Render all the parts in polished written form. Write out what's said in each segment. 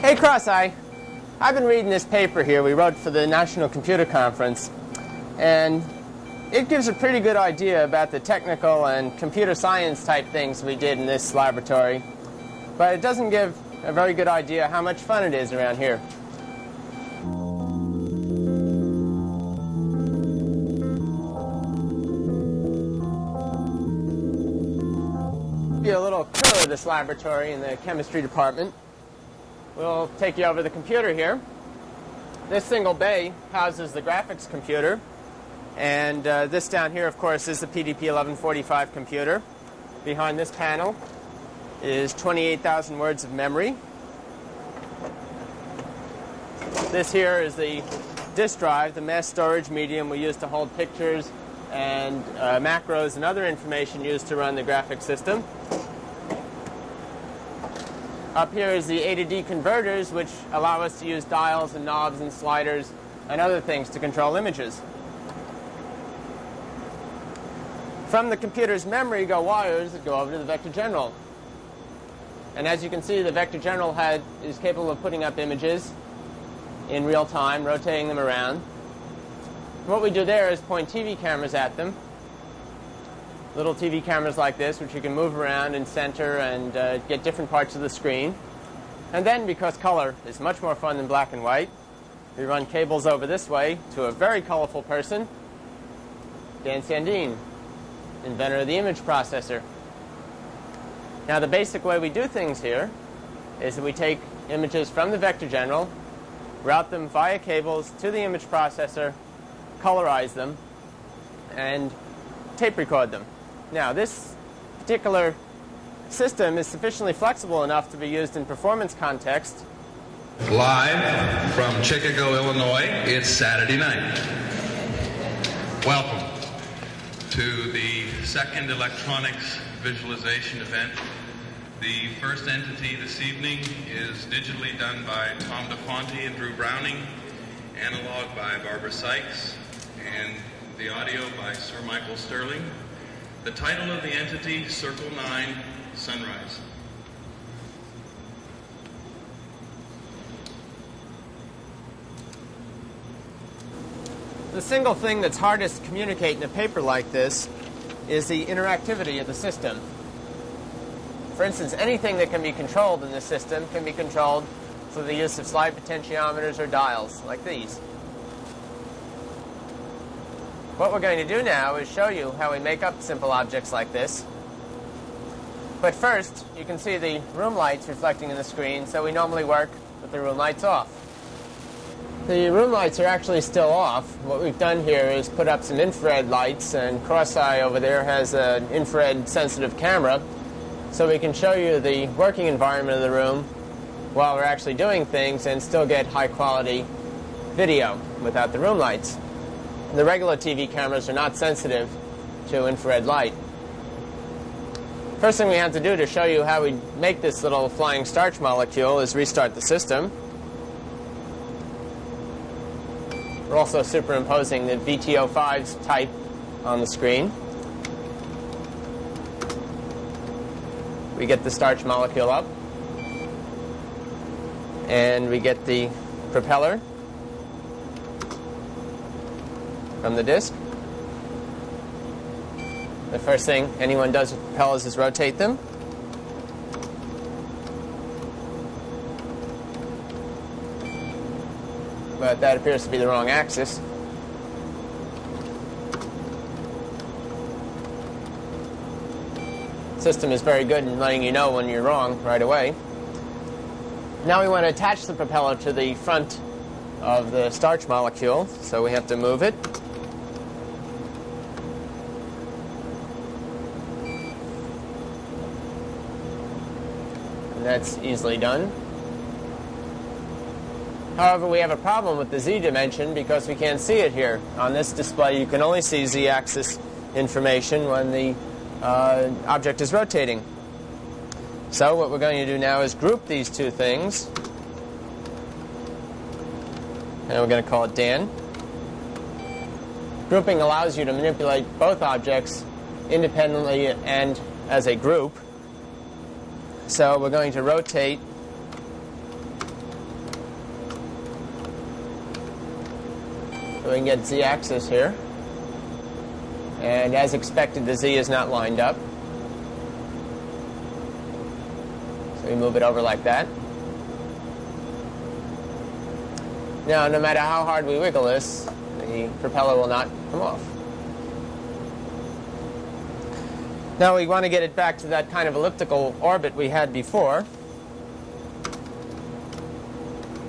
Hey, Cross-Eye. I've been reading this paper here we wrote for the National Computer Conference, and it gives a pretty good idea about the technical and computer science type things we did in this laboratory, but it doesn't give a very good idea how much fun it is around here. Give you a little tour of this laboratory in the chemistry department. We'll take you over the computer here. This single bay houses the graphics computer, and this down here, of course, is the PDP-1145 computer. Behind this panel is 28,000 words of memory. This here is the disk drive, the mass storage medium we use to hold pictures and macros and other information used to run the graphics system. Up here is the A to D converters, which allow us to use dials and knobs and sliders and other things to control images. From the computer's memory go wires that go over to the vector general. And as you can see, the vector general is capable of putting up images in real time, rotating them around. What we do there is point TV cameras at them. Little TV cameras like this, which you can move around and center and get different parts of the screen. And then, because color is much more fun than black and white, we run cables over this way to a very colorful person, Dan Sandine, inventor of the image processor. Now, the basic way we do things here is that we take images from the vector general, route them via cables to the image processor, colorize them, and tape record them. Now, this particular system is sufficiently flexible enough to be used in performance context. Live from Chicago, Illinois, it's Saturday night. Welcome to the second electronics visualization event. The first entity this evening is digitally done by Tom DeFonte and Drew Browning, analog by Barbara Sykes, and the audio by Sir Michael Sterling. The title of the entity, Circle 9, Sunrise. The single thing that's hardest to communicate in a paper like this is the interactivity of the system. For instance, anything that can be controlled in this system can be controlled through the use of slide potentiometers or dials, like these. What we're going to do now is show you how we make up simple objects like this. But first, you can see the room lights reflecting in the screen, so we normally work with the room lights off. The room lights are actually still off. What we've done here is put up some infrared lights, and Cross-Eye over there has an infrared sensitive camera, so we can show you the working environment of the room while we're actually doing things and still get high quality video without the room lights. The regular TV cameras are not sensitive to infrared light. First thing we have to do to show you how we make this little flying starch molecule is restart the system. We're also superimposing the VTO5's type on the screen. We get the starch molecule up, and we get the propeller from the disk. The first thing anyone does with propellers is rotate them. But that appears to be the wrong axis. The system is very good in letting you know when you're wrong right away. Now we want to attach the propeller to the front of the starch molecule, so we have to move it. That's easily done. However, we have a problem with the z-dimension because we can't see it here. On this display, you can only see z-axis information when the object is rotating. So what we're going to do now is group these two things. And we're going to call it Dan. Grouping allows you to manipulate both objects independently and as a group. So we're going to rotate So we can get z-axis here. And as expected, the z is not lined up. So we move it over like that. Now, no matter how hard we wiggle this, the propeller will not come off. Now we want to get it back to that kind of elliptical orbit we had before.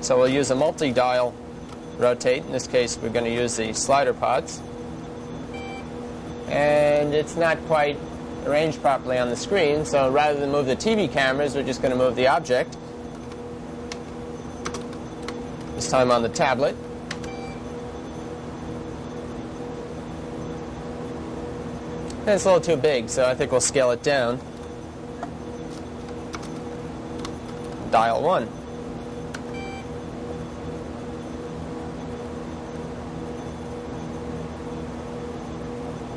So we'll use a multi-dial rotate. In this case, we're going to use the slider pods. And it's not quite arranged properly on the screen, so rather than move the TV cameras, we're just going to move the object. This time on the tablet. And it's a little too big, so I think we'll scale it down. Dial 1.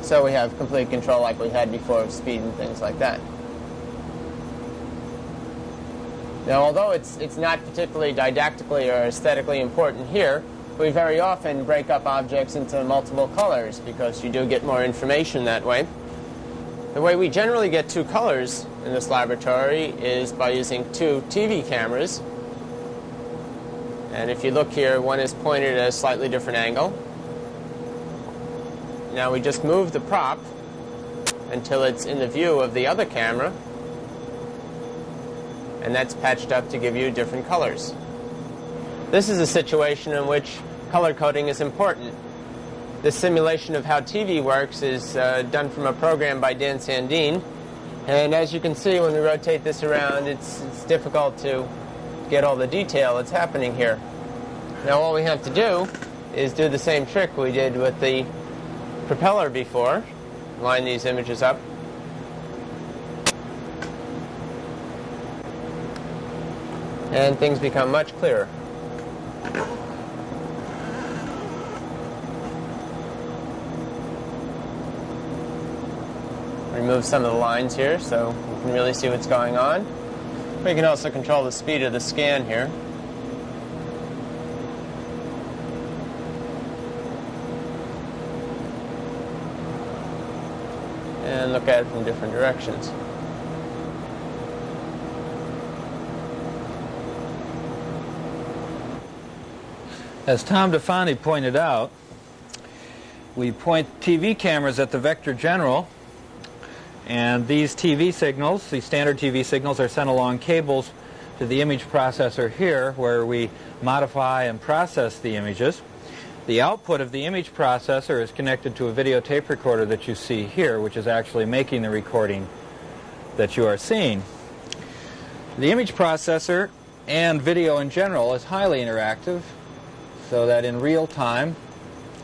So we have complete control like we had before of speed and things like that. Now, although it's not particularly didactically or aesthetically important here, we very often break up objects into multiple colors because you do get more information that way. The way we generally get two colors in this laboratory is by using two TV cameras. And if you look here, one is pointed at a slightly different angle. Now we just move the prop until it's in the view of the other camera, and that's patched up to give you different colors. This is a situation in which color coding is important. This simulation of how TV works is done from a program by Dan Sandine, and as you can see when we rotate this around, it's difficult to get all the detail that's happening here. Now all we have to do is do the same trick we did with the propeller before. Line these images up. And things become much clearer. Remove some of the lines here so you can really see what's going on. We can also control the speed of the scan here. And look at it from different directions. As Tom DeFani pointed out, we point TV cameras at the vector general, and these TV signals, these standard TV signals, are sent along cables to the image processor here, where we modify and process the images. The output of the image processor is connected to a videotape recorder that you see here, which is actually making the recording that you are seeing. The image processor and video in general is highly interactive, so that in real time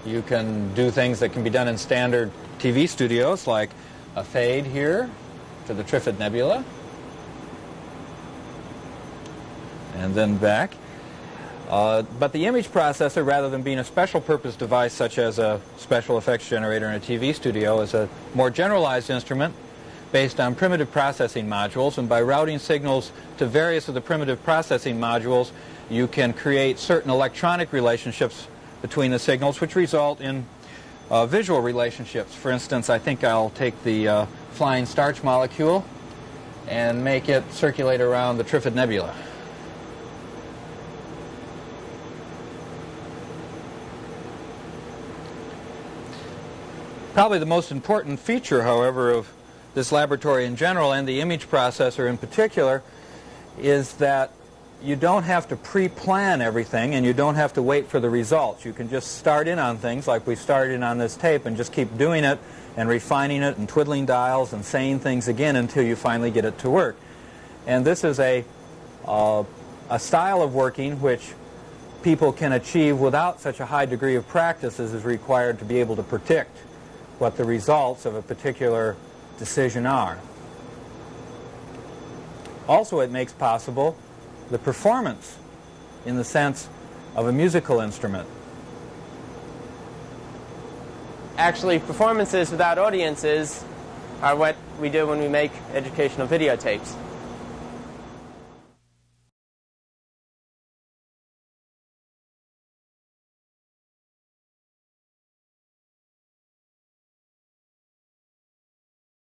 you can do things that can be done in standard TV studios, like a fade here to the Trifid Nebula, and then back. But the image processor, rather than being a special purpose device such as a special effects generator in a TV studio, is a more generalized instrument based on primitive processing modules, and by routing signals to various of the primitive processing modules, you can create certain electronic relationships between the signals which result in visual relationships. For instance, I think I'll take the flying starch molecule and make it circulate around the Trifid Nebula. Probably the most important feature, however, of this laboratory in general, and the image processor in particular, is that you don't have to pre-plan everything, and you don't have to wait for the results. You can just start in on things like we started in on this tape and just keep doing it and refining it and twiddling dials and saying things again until you finally get it to work. And this is a style of working which people can achieve without such a high degree of practice as is required to be able to predict what the results of a particular decision are. Also, it makes possible the performance in the sense of a musical instrument. Actually, performances without audiences are what we do when we make educational videotapes.